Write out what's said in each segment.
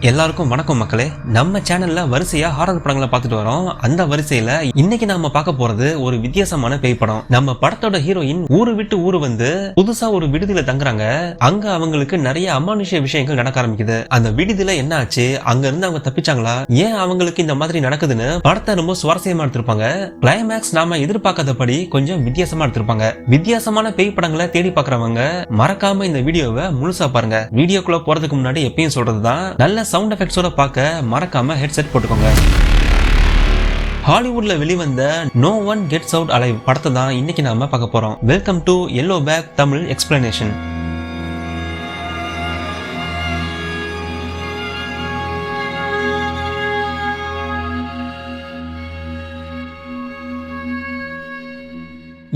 எல்லாருக்கும் வணக்கம் மக்களே. நம்ம சேனல்ல வரிசையா ஹாரர் படங்களை பார்த்துட்டு வரோம். அந்த வரிசையில இன்னைக்கு நாம பார்க்க போறது ஒரு வித்தியாசமான பேய் படம். நம்ம படத்தோட ஹீரோயின் ஊரு விட்டு ஊரு வந்து புதுசா ஒரு விடுதியில தங்குறாங்க. அங்க அவங்களுக்கு நிறைய அமானுஷ்ய விஷயங்கள் நடக்க ஆரம்பிக்குது. அந்த விடுதியில என்ன ஆச்சு, அங்க இருந்து அவங்க தப்பிச்சாங்களா, ஏன் அவங்களுக்கு இந்த மாதிரி நடக்குதுன்னு படத்தை ரொம்ப சுவாரஸ்யமா எடுத்திருப்பாங்க. கிளைமேக்ஸ் நாம எதிர்பார்க்காதபடி கொஞ்சம் வித்தியாசமா எடுத்திருப்பாங்க. வித்தியாசமான பேய் படங்களை தேடி பாக்குறவங்க மறக்காம இந்த வீடியோவை முழுசா பாருங்க. வீடியோக்குள்ள போறதுக்கு முன்னாடி எப்பயும் சொல்றதுதான், நல்ல சவுண்ட் எஃபெக்ட்ஸோட பார்க்க மறக்காம ஹெட்செட் போட்டுக்கோங்க. ஹாலிவுட்ல வெளிவந்த no one gets out alive படத்தை தான் இன்னைக்கு நாம பார்க்க போறோம். Welcome to yellow pack Tamil explanation.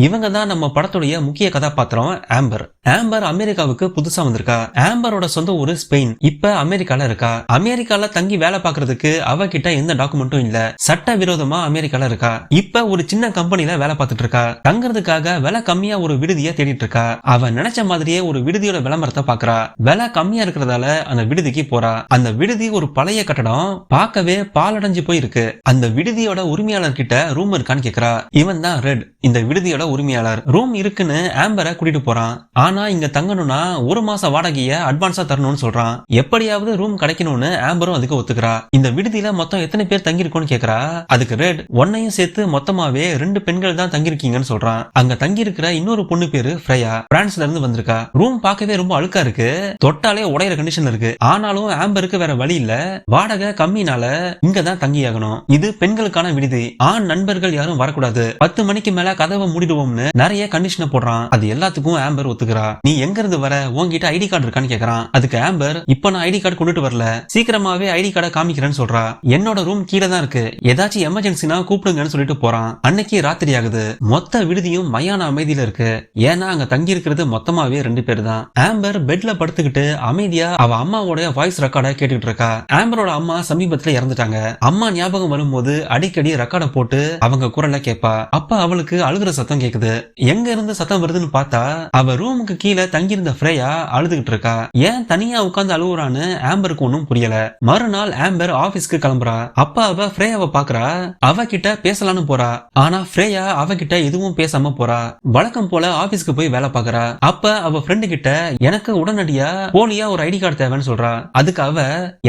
இவங்க தான் நம்ம படத்துடைய முக்கிய கதாபாத்திரம் ஆம்பர். ஆம்பர் அமெரிக்காவுக்கு புதுசா வந்திருக்கா. ஆம்பரோட சொந்த ஊரு ஸ்பெயின். இப்ப அமெரிக்கால இருக்கா. அமெரிக்கால தங்கி வேலை பாக்குறதுக்கு அவகிட்ட எந்த டாக்குமெண்ட்டும் இல்ல. சட்ட விரோதமா அமெரிக்கால இருக்கா. இப்ப ஒரு சின்ன கம்பெனில வேலை பார்த்துட்டு இருக்கா. தங்குறதுக்காக விலை கம்மியா ஒரு விடுதியை தேடிட்டு இருக்கா. அவ நினைச்ச மாதிரியே ஒரு விடுதியோட விளம்பரத்தை பாக்குறா. விலை கம்மியா இருக்கிறதால அந்த விடுதிக்கு போறா. அந்த விடுதி ஒரு பழைய கட்டடம், பார்க்கவே பாலடைஞ்சு போயிருக்கு. அந்த விடுதியோட உரிமையாளர் கிட்ட ரூம் இருக்கான்னு கேக்குறா. இவன் தான் ரெட், இந்த விடுதியோட உரிமையாளர். ரூம் இருக்குன்னு ஆம்பரை கூட்டிட்டு போறான். ஆனா இங்க தங்கணும்னா 1 மாச வாடகைய அட்வான்ஸா தரணும்னு சொல்றான். எப்படியாவது ரூம் கிடைக்கணும்னு ஆம்பரும் அதுக்கு ஒத்துக்கிறா. இந்த விடுதியில மொத்தம் எத்தனை பேர் தங்கிருக்கோன்னு கேக்குறா. அதுக்கு ரெட் ஒன்னையும் சேர்த்து மொத்தமாவே 2 பெண்கள் தான் தங்கிருக்கீங்கன்னு சொல்றான். அங்க தங்கி இருக்கிற இன்னொரு பொண்ணு பேரு ஃப்ரையா, பிரான்ஸ்ல இருந்து வந்திருக்கா. ரூம் பார்க்கவே ரொம்ப அழுக்கா இருக்கு, தொட்டாலே உடையிற கண்டிஷன்ல இருக்கு. ஆனாலும் ஆம்பருக்கு வேற வழி இல்ல, வாடகை கம்மினால இங்கதான் தங்கியாகணும். இது பெண்களுக்கான விடுதி, ஆண் நண்பர்கள் யாரும் வரக்கூடாது, 10 மணிக்கு மேல கதவை மூடிடுவோம்னு நிறைய கண்டிஷனை போடுறான். அது எல்லாத்துக்கும் ஆம்பர் ஒத்துக்கிறா. நீ எங்க இருந்து வர, உன்கிட்ட ஐடி கார்டு இருக்கான்னு கேக்குறான். அதுக்கு ஆம்பர், இப்ப நான் ஐடி கார்டு கொண்டுட்டு வரல, சீக்கிரமாவே ஐடி கார்டை காமிக்கிறேன்னு சொல்றா. என்னோட ரூம் கீழே தான் இருக்கு, ஏதாச்சும் எமர்ஜென்சினா கூப்பிடுங்கன்னு சொல்லிட்டு போறான். அன்னைக்கு ராத்திரி ஆகுது. மொத்த விடுதியும் மயான அமைதியில இருக்கு. ஏன்னா அங்க தங்கி இருக்கிறது மொத்தமாவே 2 பேர் தான். ஆம்பர் பெட்ல படுத்துக்கிட்டு அமைதியா அவ அம்மாவோட வாய்ஸ் ரெக்கார்டை கேட்டுட்டு இருக்கா. ஆம்பரோட அம்மா சமீபத்துல இறந்துட்டாங்க. அம்மா ஞாபகம் வரும்போது அடிக்கடி ரெக்கார்டை போட்டு அவங்க குரலை கேட்பா. அப்ப அவளுக்கு அழுகுற சத்தம் கேக்குது. எங்க இருந்து சத்தம் வருதுன்னு பார்த்தா அவ ரூமுக்கு கீழே தங்கியிருந்த ஃப்ரேயா அழுதுகிட்டு இருக்கா. ஏன் தனியா உட்கார்ந்து அழுகுறான்னு ஆம்பருக்கு ஒன்னும் புரியல. மறுநாள் ஆம்பர் ஆபீஸ்க்கு கிளம்புறா. அப்ப அவ ஃப்ரேயாவை பாக்குறா. அவ கிட்ட பேசலான்னு போறா. ஆனா ஃப்ரேயா அவகிட்ட எதுவும் பேசாம போறா. வழக்கம் போல ஆபீஸ்க்கு போய் வேலை பாக்குறா. அப்ப அவ ஃப்ரெண்டு கிட்ட எனக்கு உடனடியா போலியா ஒரு ஐடி கார்டு தேவைன்னு சொல்றா. அதுக்கு அவ,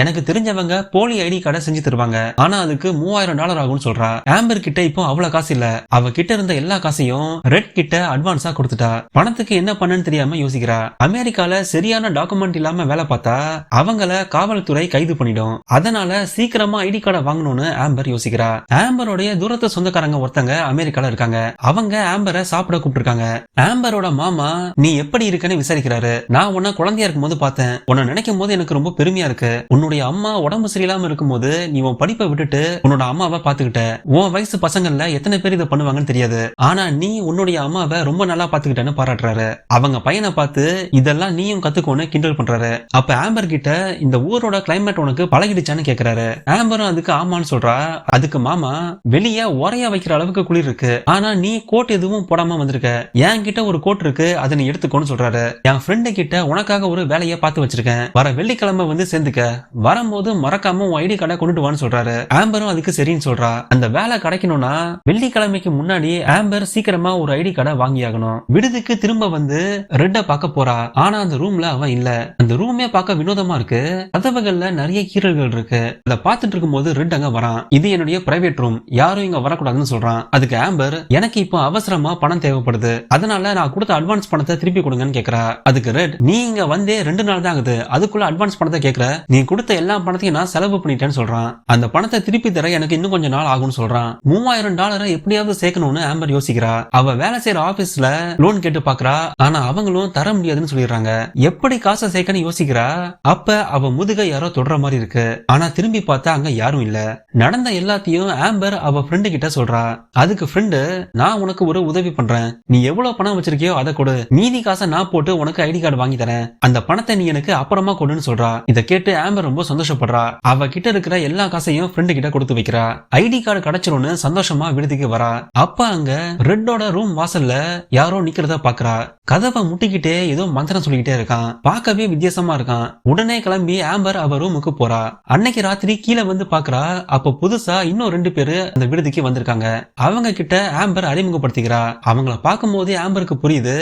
எனக்கு தெரிஞ்சவங்க போலி ஐடி கார்டை செஞ்சு தருவாங்க, ஆனா அதுக்கு $3000 ஆகும்னு சொல்றா. ஆம்பர் கிட்ட இப்போ அவ்வளவு காசு இல்ல. அவ கிட்ட இருந்த எல்லா காசையும் ரெட் கிட்ட அட்வான்ஸா கொடுத்துட்டா. பணத்துக்கு என்ன பண்ணன்னு தெரியாம யோசிக்கிறா. அமெரிக்கால சரியான டாக்குமெண்ட் இல்லாம வேலை பார்த்தா அவங்கள காவல்துறை கைது பண்ணிடும். அதனால சீக்கிரமா ஐடி கார்டை வாங்கணும்னு ஆம்பர் யோசிக்கிறா. ஆம்பரோடைய தூரத்து சொந்தக்காரங்க ஒருத்தங்க அமெரிக்கால இருக்காங்க. அவங்க ஆம்பரை சாப்பிட கூப்பிட்டுருக்காங்க. ஆம்பரோட மாமா நீ எப்படி இருக்கன்னு விசாரிக்கிறாரு. நான் உன்ன குழந்தையா இருக்கும் போது பார்த்தேன், உன்னை நினைக்கும் போது எனக்கு ரொம்ப பெருமையா இருக்கு. உன்னுடைய அம்மா உடம்பு சரியில்லாம இருக்கும் போது நீ உன் படிப்பை விட்டுட்டு உன்னோட அம்மாவை பாத்துக்கிட்ட. உன் வயசு பசங்கள்ல எத்தனை பேர் இதை பண்ணுவாங்கன்னு தெரியாது, ஆனா நீ உன்னுடைய அம்மாவை ரொம்ப நல்லா பாத்துக்கிட்டேன்னு பாராட்டுறாரு. அவங்க பையனை பார்த்து இதெல்லாம் நீயும் கத்துக்கோன்னு கிண்டல் பண்றாரு. அப்ப ஆம்பர் கிட்ட இந்த ஊரோட கிளைமேட் உனக்கு பழகிடுச்சான்னு கேக்குறாரு. ஆம்பரும் அதுக்கு ஆமான்னு சொல்றா. அதுக்கு மாமா, வெளியே உரையா வைக்கிற அளவுக்கு குளிர் இருக்கு, ஆனா நீ கோட் எதுவும் போடாம வந்திருக்க. என் கிட்ட ஒரு கோட் இருக்கு, அதை நீ எடுத்துக்கோன்னு சொல்றாரு. என் ஃப்ரெண்டு கிட்ட உனக்காக ஒரு வேலையை பார்த்து வச்சிருக்கேன், வர வெள்ளிக்கிழமை வந்து சேர்ந்துக்க, வரும்போது மறக்காம உன் ஐடி கார்டை கொண்டுட்டு வான்னு சொல்றாரு. ஆம்பரும் அதுக்கு சரின்னு சொல்றா. அந்த வேலை கிடைக்கணும்னா வெள்ளிக்கிழமைக்கு முன்னாடி ஆம்பர் சீக்கிரமா ஒரு ஐடி கார்டை வாங்கியாகணும். விடுதிக்கு திரும்ப வந்து ரெட்ட பார்க்க போறா. ஆனா அந்த ரூம்ல அவன் இல்ல. அந்த ரூமே பார்க்க வினோதமா இருக்கு. கதவுகள்ல நிறைய கீறல்கள் இருக்கு. அதை பார்த்துட்டு இருக்கும்போது ரெட் அங்க வரான். இது என்னுடைய பிரைவேட் ரூம், யாரும் இங்க வரக்கூடாதுன்னு சொல்றான். அதுக்கு ஆம்பர், எனக்கு இப்போ அவசரமா பணம் தேவைப்படுது, அதனால நான் கொடுத்த அட்வான்ஸ் பணத்தை திருப்பி கொடுங்கன்னு கேக்குறா. அதுக்கு ரெட், நீ இங்க வந்தே 2 நாள் தான் ஆகுது, அதுக்குள்ள அட்வான்ஸ் பணத்தை கேக்குற, நீ கொடுத்த எல்லா பணத்தையும் நான் செலவு பண்ணிட்டேன்னு சொல்றான். அந்த பணத்தை திருப்பி தர எனக்கு இன்னும் கொஞ்சம் நாள் ஆகும்னு சொல்றான். $3000 எப்படியாவது சேர்க்கணும்னு ஆம்பர் யோசிக்கிறா. அவ வேலை செய்யற ஆபீஸ்ல லோன் கேட்டு பாக்குறா. ஆனா அவங்களும் தர முடியாதுன்னு சொல்லிடுறாங்க. எப்படி காசை சேர்க்கன்னு யோசிக்கிறா. அப்ப அவ முதுக யாரோ தொடர மாதிரி இருக்கு. ஆனா திரும்பி பார்த்தா அங்க யாரும் இல்ல. நடந்த எல்லாத்தையும் ஆம்பர் அவ ஃப்ரெண்டு கிட்ட சொல்றா. அதுக்கு ஃப்ரெண்டு, நான் உனக்கு ஒரு உதவி பண்றேன், நீ எவ்வளவு பணம் வச்சிருக்கியோ அதை கொடு, மீதி காசை நான் போட்டு உனக்கு ஐடி கார்டு வாங்கி தரேன், அந்த பணத்தை நீ எனக்கு அப்புறமா கொடுன்னு சொல்றா. இதை கேட்டு ஆம்பர் ரொம்ப சந்தோஷப்படுறா. அவ கிட்ட இருக்கிற எல்லா காசையும் ஃப்ரெண்டு கிட்ட கொடுத்து வைக்கிறா. ஐடி கார்டு கிடைச்சிரும்னு சந்தோஷமா விடுதிக்கு வரா. அப்ப அங்க ரெட்டோட ரெட்டோட ரூம் வாசல்ல யாரோ நிக்கிறத பாக்குறா. கதவை முட்டிக்கிட்டே ஏதோ மந்திரம் சொல்லிக்கிட்டே இருக்கான். பார்க்கவே வித்தியாசமா இருக்கான். உடனே கிளம்பி ஆம்பர் அவ ரூமுக்கு போறா. அன்னைக்கு ராத்திரி கீழே வந்து பாக்குறா. அப்ப புதுசா இன்னும் 2 பேரு அந்த விடுதிக்கு வந்திருக்காங்க. அவங்க கிட்ட ஆம்பர் அறிமுகப்படுத்திக்கிறா. அவங்கள பார்க்கும் போதே ஆம்பருக்கு புரியுது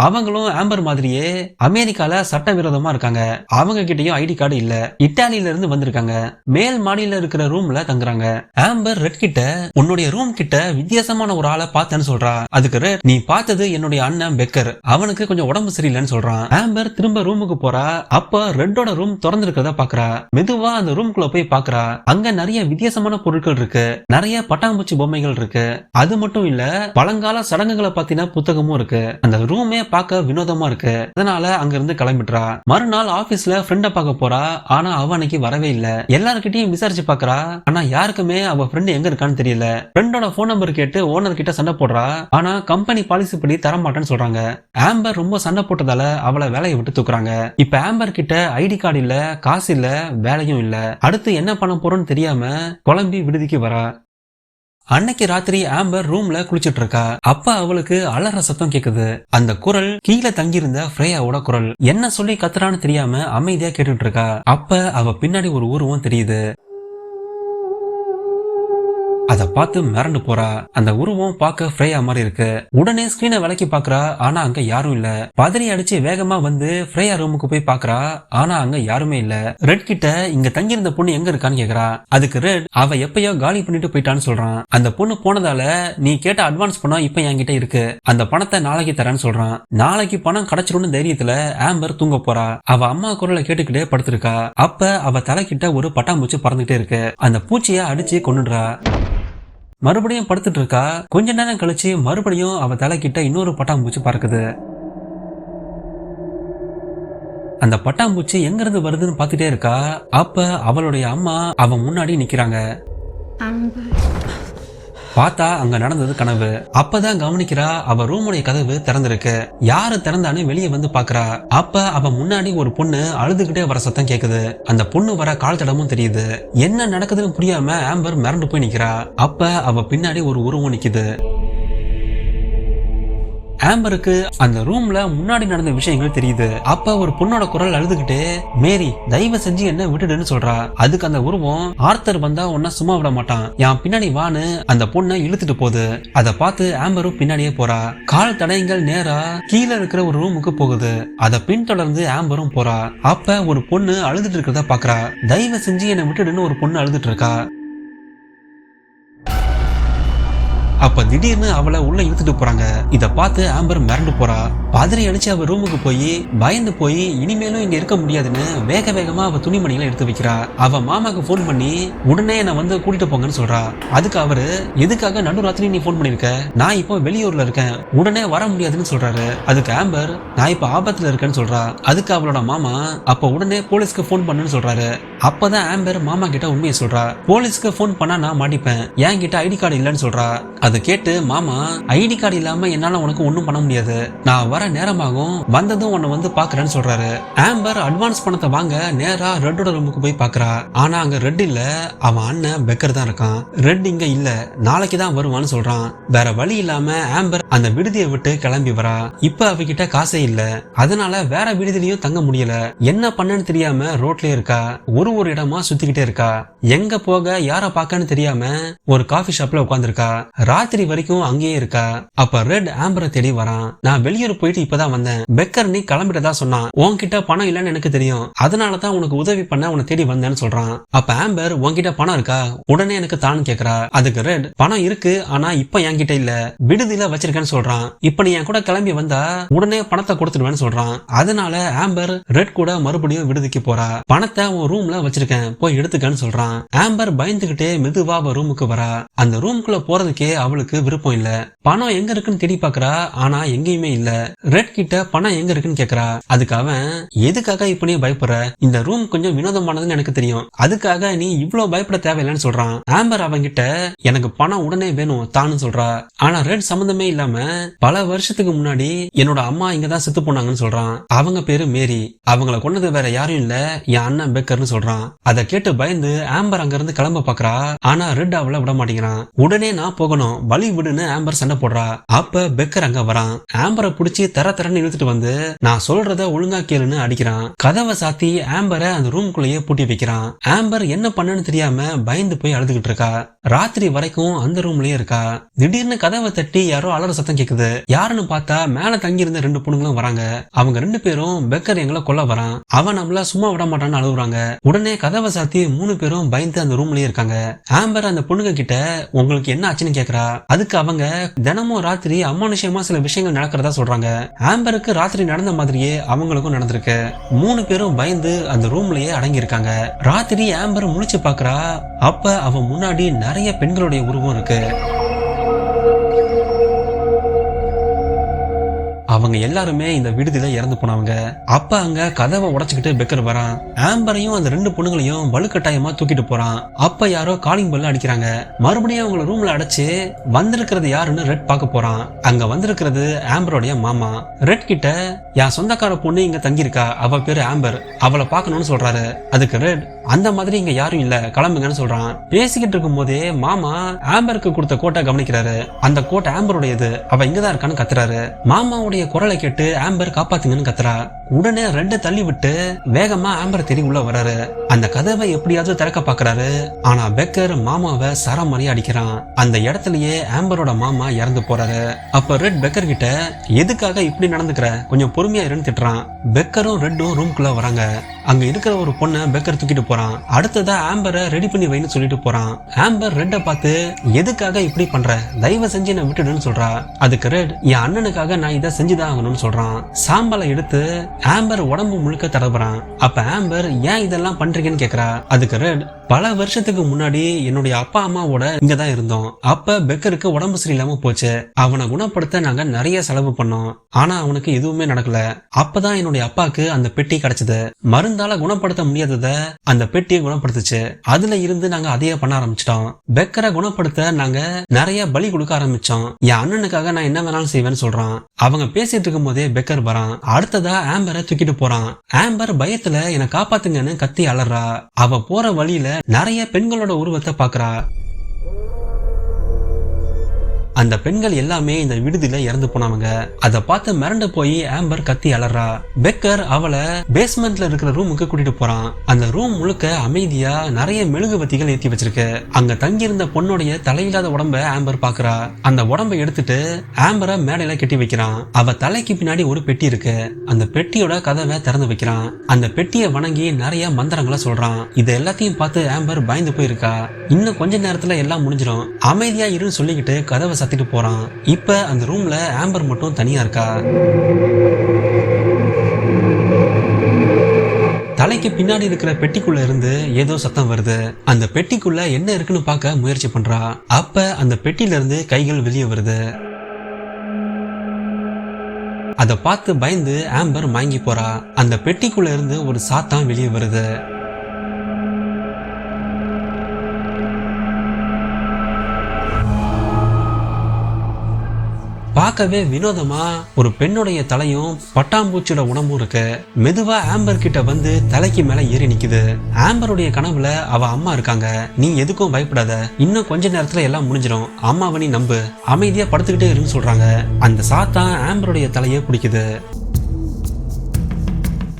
அவங்களும் ஆம்பர் மாதிரியே அமெரிக்கால சட்டவிரோதமா இருக்காங்க. அவங்க கிட்டயும் ஐடி கார்டு இல்ல. இத்தாலியில இருந்து வந்திருக்காங்க. மேல் மாடியில இருக்கிற ரூம்ல தங்குறாங்க. ஆம்பர் ரெட் கிட்ட உன்னுடைய ரூம் கிட்ட வித்தியாசமான ஒரு ஆளை பார்த்தேன்னு சொல்றா. அதுக்கு ரெட் நீ பார்த்தது என்னுடைய அண்ணன் பெக்கர், அவனுக்கு கொஞ்சம் உடம்பு சரியில்லைன்னு சொல்றான். ஆம்பர் திரும்ப ரூமுக்கு போறா. அப்ப ரெட்டோட ரூம் திறந்திருக்கிறத பாக்குறா. மெதுவா அந்த ரூம்குள்ள போய் பாக்குறா. அங்க நிறைய வித்தியாசமான பொருட்கள் இருக்கு. நிறைய பட்டாம்பூச்சி பொம்மைகள் இருக்கு. அது மட்டும் இல்ல பழங்கால சடங்குகளை பத்தின புத்தகமும் இருக்கு. அந்த ரூமே பார்க்க வினோதமா இருக்கு. அதனால அங்க இருந்து கிளம்பிடுறா. மறுநாள் ஆபீஸ்ல ஃப்ரெண்ட பார்க்க போறா. ஆனா அவ அன்னைக்கு வரவே இல்ல. எல்லார்கிட்டயும் விசாரிச்சு பாக்குறா. ஆனா யாருக்குமே அவ ஃப்ரெண்ட் எங்க இருக்கான்னு தெரியல. ஃப்ரெண்டோட போன் நம்பர் கேட்டு ஓனர் கிட்ட சண்டை போடுறா. ஆனா கம்பெனி பாலிசி படி தரமாட்டேன்னு சொல்றாங்க. ஆம்பர் ரொம்ப சண்டை போட்டதால அவளை வேலையை விட்டு தூக்குறாங்க. இப்ப ஆம்பர் கிட்ட ஐடி கார்டு இல்ல, காசு இல்ல, வேலையும் இல்ல. அடுத்து என்ன பண்ண போறோம்னு தெரியாம குழம்பி விடுதிக்கு வரா. அன்னைக்கு ராத்திரி ஆம்பர் ரூம்ல குளிச்சிட்டு இருக்கா. அப்ப அவளுக்கு அலற சத்தம் கேக்குது. அந்த குரல் கீழே தங்கியிருந்த ஃப்ரேயாவோட குரல். என்ன சொல்லி கத்துறான்னு தெரியாம அமைதியா கேட்டுட்டு இருக்கா. அப்ப அவ பின்னாடி ஒரு உருவம் தெரியுது. அத பார்த்து மிரண்டு போறா. அந்த உருவம் பார்க்க ஃப்ரேயா மாதிரி இருக்கு. உடனே ஸ்கிரீனை விலக்கி பாக்குறா. ஆனா அங்க யாரும் இல்ல. பதறி அடிச்சு வேகமா வந்து ஃப்ரேயா ரூமுக்கு போய் பாக்குறா. ஆனா அங்க யாருமே இல்ல. ரெட் கிட்ட இங்க தங்கியிருந்த பொண்ணு எங்க இருக்கான்னு கேக்குறா. அதுக்கு ரெட் அவ எப்பயோ காலி பண்ணிட்டு போயிட்டான்னு சொல்றான். அந்த பொண்ணு போனதால நீ கேட்ட அட்வான்ஸ் பணம் இப்ப என்கிட்ட இருக்கு. அந்த பணத்தை நாளைக்கு தரேன்னு சொல்றான். நாளைக்கு பணம் கிடைச்சிரும்னு தைரியத்துல ஆம்பர் தூங்க போறா. அவ அம்மா குரலை கேட்டுக்கிட்டே படுத்திருக்கா. அப்ப அவ தலைக்கிட்ட ஒரு பட்டாம்பூச்சி பறந்துகிட்டே இருக்கு. அந்த பூச்சிய அடிச்சு கொன்னுடுறா. மறுபடியும் படுத்துட்டு இருக்கா. கொஞ்ச நேரம் கழிச்சு மறுபடியும் அவ தலைக்கிட்ட இன்னொரு பட்டாம்பூச்சி பறக்குது. அந்த பட்டாம்பூச்சி எங்க இருந்து வருதுன்னு பாத்துட்டே இருக்கா. அப்ப அவளுடைய அம்மா அவன் முன்னாடி நிக்கிறாங்க. பார்த்தா அங்க நடந்தது கனவு. அப்பதான் கவனிக்கிறா அவ ரூமுடைய கதவு திறந்திருக்கு. யாரு திறந்தானு வெளியே வந்து பாக்குறா. அப்ப அவ முன்னாடி ஒரு பொண்ணு அழுதுகிட்டே வர சத்தம் கேக்குது. அந்த பொண்ணு வர கால் தடமும் தெரியுது. என்ன நடக்குதுன்னு புரியாம ஆம்பர் மிரண்டு போய் நிக்கிறா. அப்ப அவ பின்னாடி ஒரு உருவம் நிக்குது. ஆம்பருக்கு அந்த ரூம்ல முன்னாடி நடந்த விஷயங்கள் தெரியுது. அப்ப ஒரு பொண்ணோட குரல் அழுதுகிட்டே மேரி தயவு செஞ்சு என்ன விட்டுடுன்னு சொல்றா. அதுக்கு அந்த உருவம் ஆர்த்தர் வந்தா உன்ன சும்மா விட மாட்டான், என் பின்னாடி வான்னு அந்த பொண்ணை இழுத்துட்டு போகுது. அதை பார்த்து ஆம்பரும் பின்னாடியே போறா. கால் தடயங்கள் நேரா கீழே இருக்கிற ஒரு ரூமுக்கு போகுது. அதை பின்தொடர்ந்து ஆம்பரும் போறா. அப்ப ஒரு பொண்ணு அழுதுட்டு இருக்கிறத பாக்குறா. தயவு செஞ்சு என்ன விட்டுடுன்னு ஒரு பொண்ணு அழுதுட்டு இருக்கா. அப்ப திடீர்னு அவளை உள்ள இழுத்துட்டு போறாங்க. இத பார்த்து ஆம்பர் மிரண்டு போறா. பதறி அடிச்சு அவ ரூமுக்கு போய் பயந்து போய் இனிமேலும் இங்க இருக்க முடியாதுன்னு வேக வேகமா அவ துணிமணிகளை எடுத்து வைக்கிறா. அவ மாமாக்கு போன் பண்ணி உடனே என்ன வந்து கூட்டிட்டு போங்கன்னு சொல்றா. அதுக்கு அவரு எதுக்காக நடுராத்திரி நீ போன் பண்ணிருக்க, நான் இப்போ வெளியூர்ல இருக்கேன், உடனே வர முடியாதுன்னு சொல்றாரு. அதுக்கு ஆம்பர் நான் இப்ப ஆபத்துல இருக்கேன்னு சொல்றா. அதுக்கு அவளோட மாமா அப்ப உடனே போலீஸ்க்கு போன் பண்ணுன்னு சொல்றாரு. அப்பதான் ஆம்பர் மாமா கிட்ட உண்மையை சொல்றா. போலீஸ்க்கு போன் பண்ணா நான் மாட்டிப்பேன், என் கிட்ட ஐடி கார்டு இல்லன்னு சொல்றா. அதை கேட்டு மாமா ஐடி கார்டு இல்லாம என்னால உனக்கு ஒண்ணும் பண்ண முடியாது, நான் வர நேரமாகும், வந்ததும் உன்னை வந்து பாக்குறேன்னு சொல்றாரு. ஆம்பர் அட்வான்ஸ் பணத்தை வாங்க நேரா ரெட்டோட ரூமுக்கு போய் பாக்குறா. ஆனா அங்க ரெட் இல்ல, அவன் அண்ணன் பெக்கர் தான் இருக்கான். ரெட் இங்க இல்ல, நாளைக்கு தான் வருவான்னு சொல்றான். வேற வழி இல்லாம ஆம்பர் அந்த விடுதியை விட்டு கிளம்பி வரா. இப்ப அவகிட்ட காசே இல்ல, அதனால வேற விடுதிலையும் தங்க முடியல. என்ன பண்ணன்னு தெரியாம ரோட்லயே இருக்கா. ஒரு இடமா சுத்திக்கிட்டே இருக்கா. எங்க போக யார பாக்கன்னு தெரியாம ஒரு காஃபி ஷாப்ல உட்கார்ந்திருக்கா. ராத்திரி வரைக்கும் அங்கேயே இருக்கா. அப்ப ரெட் ஆம்பரை தேடி வரான். நான் வெளியூர் போயிட்டு இப்பதான் வந்தேன், பெக்கர் நீ கிளம்பிட்டதா சொன்னான், உன்கிட்ட பணம் இல்லன்னு எனக்கு தெரியும், அதனாலதான் உனக்கு உதவி பண்ண உன்னை தேடி வந்தேன்னு சொல்றான். அப்ப ஆம்பர் உன்கிட்ட பணம் இருக்கா உடனே எனக்கு தான் கேக்குறா. அதுக்கு ரெட் பணம் இருக்கு, ஆனா இப்ப என்கிட்ட இல்ல, விடுதியில வச்சிருக்கேன்னு சொல்றான். இப்ப நீ என் கூட கிளம்பி வந்தா உடனே பணத்தை கொடுத்துடுவேன்னு சொல்றான். அதனால ஆம்பர் ரெட் கூட மறுபடியும் விடுதிக்கு போறா. பணத்தை உன் ரூம்ல வச்சிருக்கேன், போய் எடுத்துக்கன்னு சொல்றான். ஆம்பர் பயந்துகிட்டே மெதுவா அவ ரூமுக்கு வரா. அந்த ரூமுக்குள்ள போறதுக்கே அவளுக்கு விருப்பம் இல்ல. பணம் எங்க இருக்குன்னு தேடி பாக்குறா, ஆனா எங்கேயுமே இல்ல. ரெட் கிட்ட பணம் எங்க இருக்குன்னு கேக்குறா. அதுக்கு அவன் எதுக்காக இப்ப நீ பயப்படுற, இந்த ரூம் கொஞ்சம் வினோதமானதுன்னு எனக்கு தெரியும், அதுக்காக நீ இவ்வளவு பயப்பட தேவையில்லைன்னு சொல்றான். ஆம்பர் அவன் கிட்ட எனக்கு பணம் உடனே வேணும் தான்னு சொல்றா. ஆனா ரெட் சம்பந்தமே இல்லாம பல வருஷத்துக்கு முன்னாடி என்னோட அம்மா இங்கதான் செத்து போனாங்கன்னு சொல்றான். அவங்க பேரு மேரி, அவங்கள கொண்டது வேற யாரும் இல்ல, என் அண்ணன் பெக்கர்னு சொல்றான். அதை கேட்டு பயந்து ஆம்பர் அங்க இருந்து கிளம்ப பாக்குறா. ஆனா ரெட் அவளை விட மாட்டேங்கிறான். உடனே நான் போகணும், போதும் வழி விடுன்னு ஆம்பர் சண்டை போடுறா. அப்ப பெக்கர் அங்க வரான். ஆம்பரை புடிச்சு தரன்னு இழுத்துட்டு வந்து நான் சொல்றத ஒழுங்கா கேளுன்னு அடிக்கிறான். கதவை சாத்தி ஆம்பரை அந்த ரூம்குள்ளேயே பூட்டி வைக்கிறான். ஆம்பர் என்ன பண்ணுன்னு தெரியாம பயந்து போய் அழுதுகிட்டு இருக்கா. ராத்திரி வரைக்கும் அந்த ரூம்லயே இருக்கா. திடீர்னு கதவை தட்டி யாரோ அலற சத்தம் கேக்குது. யாருன்னு பார்த்தா மேல தங்கி இருந்த 2 பொண்ணுங்களும் வராங்க. அவங்க 2 பேரும் பெக்கர் எங்களை கொல்ல வரான், அவன் நம்மள சும்மா விட மாட்டான்னு அழுகுறாங்க. உடனே கதவை சாத்தி 3 பேரும் பயந்து அந்த ரூம்லயே இருக்காங்க. ஆம்பர் அந்த பொண்ணுங்க கிட்ட உங்களுக்கு என்ன ஆச்சுன்னு கேக்குறா. அதுக்கு அவங்க தினமும் ராத்திரி அமானுஷ்யமா சில விஷயங்கள் நடக்கிறதா சொல்றாங்க. ஆம்பருக்கு ராத்திரி நடந்த மாதிரியே அவங்களுக்கும் நடந்திருக்கு. 3 பேரும் பயந்து அந்த ரூம்லயே அடங்கி இருக்காங்க. ராத்திரி ஆம்பர் முழிச்சு பாக்குறா. அப்ப அவன் முன்னாடி நிறைய பெண்களுடைய உருவம் இருக்கு. அவங்க எல்லாருமே இந்த விடுதியில இறந்து போனவங்க. அப்ப அங்க கதவை உடைச்சுக்கிட்டு பெக்கர் வரான். ஆம்பரையும் அந்த 2 பொண்ணுங்களையும் வலுக்கட்டாயமா தூக்கிட்டு போறான். அப்ப யாரோ காலிங் பெல் அடிக்கிறாங்க. மறுபடியும் அவங்கள ரூம்ல அடைச்சு வந்திருக்கிறது யாருன்னு ரெட் பார்க்க போறான். அங்க வந்திருக்கிறது ஆம்பரோடைய மாமா. ரெட் கிட்ட என் சொந்தக்கார பொண்ணு இங்க தங்கியிருக்கா, அவ பேரு ஆம்பர், அவளை பார்க்கணும்னு சொல்றாரு. அதுக்கு ரெட் அந்த மாதிரி இங்க யாரும் இல்ல, கிளம்புங்கன்னு சொல்றான். பேசிக்கிட்டு இருக்கும் போதே மாமா ஆம்பருக்கு கொடுத்த கோட்டை கவனிக்கிறாரு. அந்த கோட்டை ஆம்பருடையது, அவ இங்கதான் இருக்கான்னு கத்துறாரு. மாமாவுடைய குரலை கேட்டு ஆம்பர் காப்பாத்துங்கன்னு கத்துறா. உடனே ரெண்டு தள்ளி விட்டு வேகமா ஆம்பர் தேடி உள்ள வராரு. அந்த கதவை எப்படியாவது திறக்க பாக்குறாரு. ஆனா பெக்கர் மாமாவை சரமாரியா அடிக்கிறான். அந்த இடத்துலயே ஆம்பரோட மாமா இறந்து போறாரு. அப்ப ரெட் பெக்கர் கிட்ட எதுக்காக இப்படி நடந்துக்கிற, கொஞ்சம் பொறுமையா இருன்னு திட்டுறான். பெக்கரும் ரெட்டும் ரூம்குள்ள வராங்க. அங்க இருக்கிற ஒரு பொண்ணை பெக்கர் தூக்கிட்டு போறான். அடுத்ததா ஆம்பரை ரெடி பண்ணி வைன்னு சொல்லிட்டு போறான். ஆம்பர் ரெட்டை பார்த்து எதுக்காக இப்படி பண்ற, தயவு செஞ்சு என்ன விட்டுடுன்னு சொல்றா. அதுக்கு ரெட் என் அண்ணனுக்காக நான் இதை செஞ்சுதான் ஆகணும்னு சொல்றான். சாம்பலை எடுத்து ஆம்பர் உடம்பு முழுக்க தடவுறான். அப்ப ஆம்பர் ஏன் இதெல்லாம் பண்றீங்கன்னு கேக்குறா. அதுக்கு ரெட் பல வருஷத்துக்கு முன்னாடி என்னுடைய அப்பா அம்மாவோட இங்கதான் இருந்தோம். அப்ப பெக்கருக்கு உடம்பு சரியில்லாம போச்சு. அவனை குணப்படுத்த நாங்க நிறைய செலவு பண்ணோம். ஆனா அவனுக்கு எதுவுமே நடக்கல. அப்பதான் என்னுடைய அப்பாக்கு அந்த பெட்டி கிடைச்சது. மருந்தால குணப்படுத்த முடியாதத அந்த பெட்டியை குணப்படுத்துச்சு. அதுல இருந்து நாங்க அதையே பண்ண ஆரம்பிச்சிட்டோம். பெக்கரை குணப்படுத்த நாங்க நிறைய பலி கொடுக்க ஆரம்பிச்சோம். என் அண்ணனுக்காக நான் என்ன வேணாலும் செய்வேன்னு சொல்றான். அவங்க பேசிட்டு இருக்கும் போதே பெக்கர் வரான். அடுத்ததா ஆம்பரை தூக்கிட்டு போறான். ஆம்பர் பயத்துல என்னை காப்பாத்துங்கன்னு கத்தி அலறா. அவ போற வழியில நிறைய பெண்களோட உருவத்தை பாக்குறா. அந்த பெண்கள் எல்லாமே இந்த விடுதியில இறந்து போனவங்க. அதை பார்த்து மிரண்டு போய் ஆம்பர் கத்தி அலறா. பெக்கர் அவளை பேஸ்மெண்ட்ல இருக்கிற ரூமுக்கு கூட்டிட்டு போறான். அந்த ரூம் முழுக்க அமைதியா நிறைய மெழுகுவத்திகள் ஏத்தி வச்சிருக்கு. அங்க தங்கியிருந்த பொண்ணுடைய தலையில்லாத உடம்ப ஆம்பர் பாக்குறா. அந்த உடம்பை எடுத்துட்டு ஆம்பரை மேடையில கட்டி வைக்கிறான். அவ தலைக்கு பின்னாடி ஒரு பெட்டி இருக்கு. அந்த பெட்டியோட கதவை திறந்து வைக்கிறான். அந்த பெட்டியை வணங்கி நிறைய மந்திரங்களை சொல்றான். இது எல்லாத்தையும் பார்த்து ஆம்பர் பயந்து போயிருக்கா. இன்னும் கொஞ்ச நேரத்துல எல்லாம் முடிஞ்சிடும், அமைதியா இருன்னு சொல்லிக்கிட்டு கதவை சத்திட்டு போறான். இப்ப அந்த ரூம்ல ஆம்பர் மட்டும் தனியா இருக்கா. தலைக்கு பின்னாடி இருக்கிற பெட்டிக்குள்ள இருந்து ஏதோ சத்தம் வருது. அந்த பெட்டிக்குள்ள என்ன இருக்குன்னு பார்க்க முயற்சி பண்றா. அப்ப அந்த பெட்டில இருந்து கைகள் வெளியே வருது. அதை பார்த்து பயந்து ஆம்பர் மயங்கி போறா. அந்த பெட்டிக்குள்ள இருந்து ஒரு சாத்தான் வெளியே வருது. பார்க்கவே வினோதமா ஒரு பெண்ணுடைய தலையும் பட்டாம்பூச்சியோட உடம்பும் இருக்கு. மெதுவா ஆம்பர் கிட்ட வந்து தலைக்கு மேல ஏறி நிக்குது. ஆம்பருடைய கனவுல அவ அம்மா இருக்காங்க. நீ எதுக்கும் பயப்படாத, இன்னும் கொஞ்ச நேரத்துல எல்லாம் முடிஞ்சிடும், அம்மாவை நீ நம்பு, அமைதியா படுத்துக்கிட்டே இருன்னு சொல்றாங்க. அந்த சாத்தான் ஆம்பருடைய தலையை பிடிக்குது.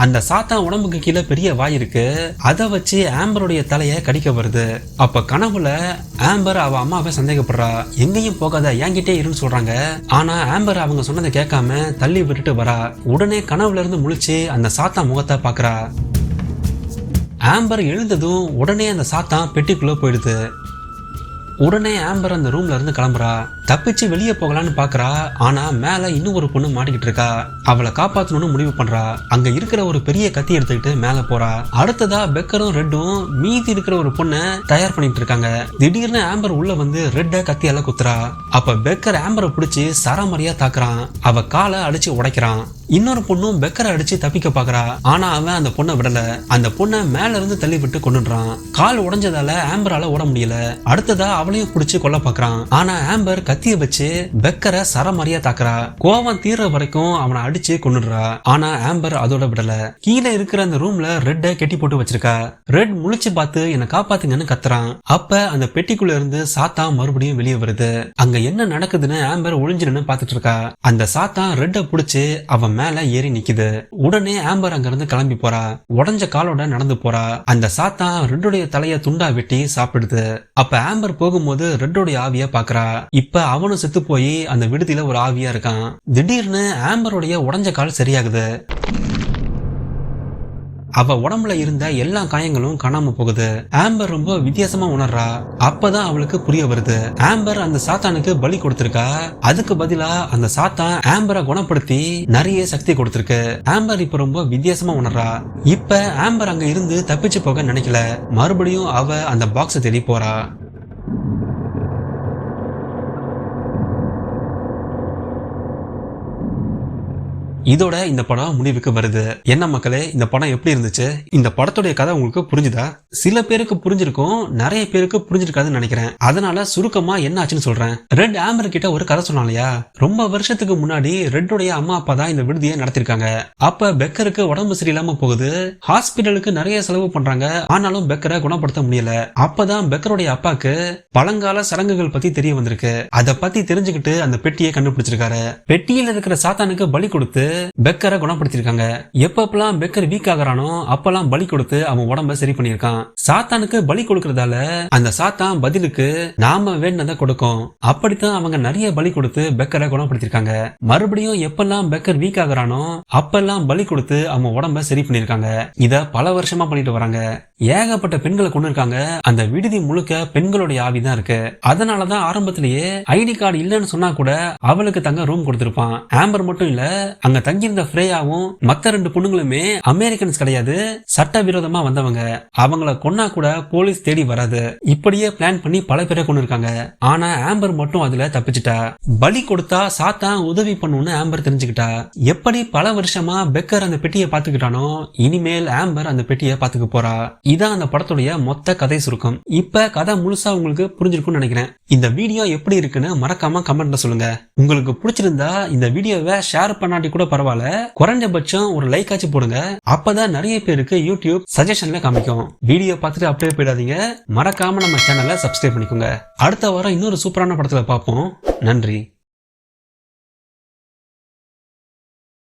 அந்த சாத்தான் உடம்புக்கு கீழே பெரிய வாய் இருக்கு. அதை வச்சு ஆம்பருடைய தலைய கடிக்க வருது. அப்ப கனவுல ஆம்பர் அவ அம்மாவை சந்தேகப்படுறா. எங்கேயும் போகாத, என்கிட்டே இருன்னு சொல்றாங்க. ஆனா ஆம்பர் அவங்க சொன்னதை கேட்காம தள்ளி விட்டுட்டு வரா. உடனே கனவுல இருந்து முழிச்சு அந்த சாத்தான் முகத்தை பாக்குறா. ஆம்பர் எழுந்ததும் உடனே அந்த சாத்தான் பெட்டிக்குள்ள போயிடுது. உடனே ஆம்பர் அந்த ரூம்ல இருந்து கிளம்புறா. தப்பிச்சு வெளியே போகலான்னு பாக்குறா. ஆனா மேல இன்னும் ஒரு பொண்ணு மாட்டிக்கிட்டு இருக்கா. அவளை காப்பாத்தணும்னு முடிவு பண்றா. அங்க இருக்கிற ஒரு பெரிய கத்தி எடுத்துக்கிட்டு மேல போறா. அடுத்ததா பெக்கரும் ரெட்டும் மீதி இருக்கிற ஒரு பொண்ணை தயார் பண்ணிட்டு இருக்காங்க. திடீர்னு ஆம்பர் உள்ள வந்து ரெட்ட கத்தியால குத்துறா. அப்ப பெக்கர் ஆம்பரை பிடிச்சி சரமாரியா தாக்குறான். அவ காலை அடிச்சு உடைக்கிறான். இன்னொரு பொண்ணும் பெக்கரை அடிச்சு தப்பிக்க பாக்குறா. ஆனா அவன் அந்த பொண்ணை விடல. அந்த பொண்ணை மேல இருந்து தள்ளி விட்டு கொண்டுறான். கால் உடைஞ்சதால ஆம்பரால ஓட முடியல. அடுத்ததா அவளையும் பிடிச்சு கொல்ல பாக்குறான். ஆனா ஆம்பர் கத்திய வச்சு பெக்கரை சரமாரியா தாக்குறா. கோவம் தீர்ற வரைக்கும் அவனை அடிச்சு கொண்டுடுறா. ஆனா ஆம்பர் அதோட விடல. கீழே இருக்கிற அந்த ரூம்ல ரெட்ட கெட்டி போட்டு வச்சிருக்கா. ரெட் முழிச்சு பார்த்து என்ன காப்பாத்துங்கன்னு கத்துறான். அப்ப அந்த பெட்டிக்குள்ள இருந்து சாத்தான் மறுபடியும் வெளியே வருது. அங்க என்ன நடக்குதுன்னு ஆம்பர் ஒளிஞ்சிருன்னு பாத்துட்டு இருக்கா. அந்த சாத்தான் ரெட்ட புடிச்சு அவன் மேல ஏறி நிக்குது. உடனே ஆம்பர் அங்க இருந்து கிளம்பி போறா. உடஞ்ச காலோட நடந்து போறா. அந்த சாத்தான் ரெட்டுடைய தலைய துண்டா வெட்டி சாப்பிடுது. அப்ப ஆம்பர் போகும்போது ரெட்டுடைய ஆவிய பாக்குறா. இப்ப அவனும் செத்து போய் அந்த விடுதியில ஒரு ஆவியா இருக்கான். திடீர்னு ஆம்பருடைய உடஞ்ச கால் சரியாகுது. அவ உடம்புல இருந்த எல்லா காயங்களும் காணாம போகுது. ஆம்பர் ரொம்ப வித்தியாசமா உணர்றா. அப்பதான் அவளுக்கு புரிய வருது, ஆம்பர் அந்த சாத்தானுக்கு பலி கொடுத்திருக்கா. அதுக்கு பதிலா அந்த சாத்தான் ஆம்பரை குணப்படுத்தி நிறைய சக்தி கொடுத்திருக்கு. ஆம்பர் இப்ப ரொம்ப வித்தியாசமா உணர்றா. இப்ப ஆம்பர் அங்க இருந்து தப்பிச்சு போக நினைக்கல. மறுபடியும் அவ அந்த பாக்ஸ் தேடி போறா. இதோட இந்த படம் முடிவுக்கு வருது. என்ன மக்களே, இந்த படம் எப்படி இருந்துச்சு? இந்த படத்துடைய கதை உங்களுக்கு புரிஞ்சுதா? சில பேருக்கு புரிஞ்சிருக்கும், நிறைய பேருக்கு புரிஞ்சிருக்காதுன்னு நினைக்கிறேன். அதனால சுருக்கமா என்ன ஆச்சுன்னு சொல்றேன். ரெட் ஆம்பர் கிட்ட ஒரு கதை சொன்னாலையா, ரொம்ப வருஷத்துக்கு முன்னாடி ரெட்டுடைய அம்மா அப்பா தான் இந்த விடுதியை நடத்திருக்காங்க. அப்ப பெக்கருக்கு உடம்பு சரியில்லாம போகுது. ஹாஸ்பிட்டலுக்கு நிறைய செலவு பண்றாங்க. ஆனாலும் பெக்கரை குணப்படுத்த முடியல. அப்பதான் பெக்கருடைய அப்பாக்கு பழங்கால சடங்குகள் பத்தி தெரிய வந்திருக்கு. அதை பத்தி தெரிஞ்சுக்கிட்டு அந்த பெட்டியை கண்டுபிடிச்சிருக்காரு. பெட்டியில இருக்கிற சாத்தானுக்கு பலி கொடுத்து பெக்கரை குணப்படுத்திருக்காங்க. எப்பப்பெல்லாம் பெக்கர் வீக் ஆகிறானோ அப்பெல்லாம் பலி கொடுத்து அவன் உடம்ப சரி பண்ணிருக்கான். சாத்தானுக்கு பலி கொடுக்கறதால அந்த சாத்தான் பதிலுக்கு நாம வேண்டதை கொடுக்கும். அப்படித்தான் அவங்க நிறைய பலி கொடுத்து பெக்கரை குணப்படுத்திருக்காங்க. மறுபடியும் எப்பெல்லாம் பெக்கர் வீக் ஆகிறானோ அப்பெல்லாம் பலி கொடுத்து அவன் உடம்ப சரி பண்ணிருக்காங்க. இத பல வருஷமா பண்ணிட்டு வராங்க. ஏகப்பட்ட பெண்களை கொண்டு இருக்காங்க. அந்த விடுதி முழுக்க பெண்களுடைய ஆவிதான் இருக்கு. அதனாலதான் ஆரம்பத்திலேயே ஐடி கார்டு இல்லன்னு சொன்னா கூட அவளுக்கு தங்க ரூம் கொடுத்திருப்பான். ஆம்பர் மட்டும் இல்ல, அங்க தங்கியிருந்த ஃப்ரேயாவும் மத்த 2 பொண்ணுங்களுமே அமெரிக்கன்ஸ் கிடையாது, சட்டவிரோதமா வந்தவங்க. அவங்கள கொன்னா கூட போலீஸ் தேடி வராது. இப்படியே பிளான் பண்ணி பல பேரை கொண்டு இருக்காங்க. ஆனா ஆம்பர் மட்டும் அதுல தப்பிச்சிட்டா. பலி கொடுத்தா சாத்தான் உதவி பண்ணுன்னு ஆம்பர் தெரிஞ்சுக்கிட்டா. எப்படி பல வருஷமா பெக்கர் அந்த பெட்டியை பாத்துக்கிட்டானோ, இனிமேல் ஆம்பர் அந்த பெட்டியை பாத்துக்க போறா. இதான் அந்த படத்துடைய மொத்த கதை சுருக்கம். இப்ப கதை முழுசா உங்களுக்கு புரிஞ்சிருக்கும்னு நினைக்கிறேன். இந்த வீடியோ எப்படி இருக்குன்னு மறக்காம கமெண்ட்ல சொல்லுங்க. உங்களுக்கு பிடிச்சிருந்தா இந்த வீடியோவை ஷேர் பண்ணாட்டி கூட பரவாயில்ல, குறைஞ்சபட்சம் ஒரு லைக் ஆச்சு போடுங்க. அப்பதான் நிறைய பேருக்கு யூடியூப் சஜஷன்ல காமிக்கும். வீடியோ பார்த்துட்டு அப்படியே போயிடாதீங்க. மறக்காம நம்ம சேனலை சப்ஸ்கிரைப் பண்ணிக்கோங்க. அடுத்த வாரம் இன்னொரு சூப்பரான படத்துல பார்ப்போம். நன்றி.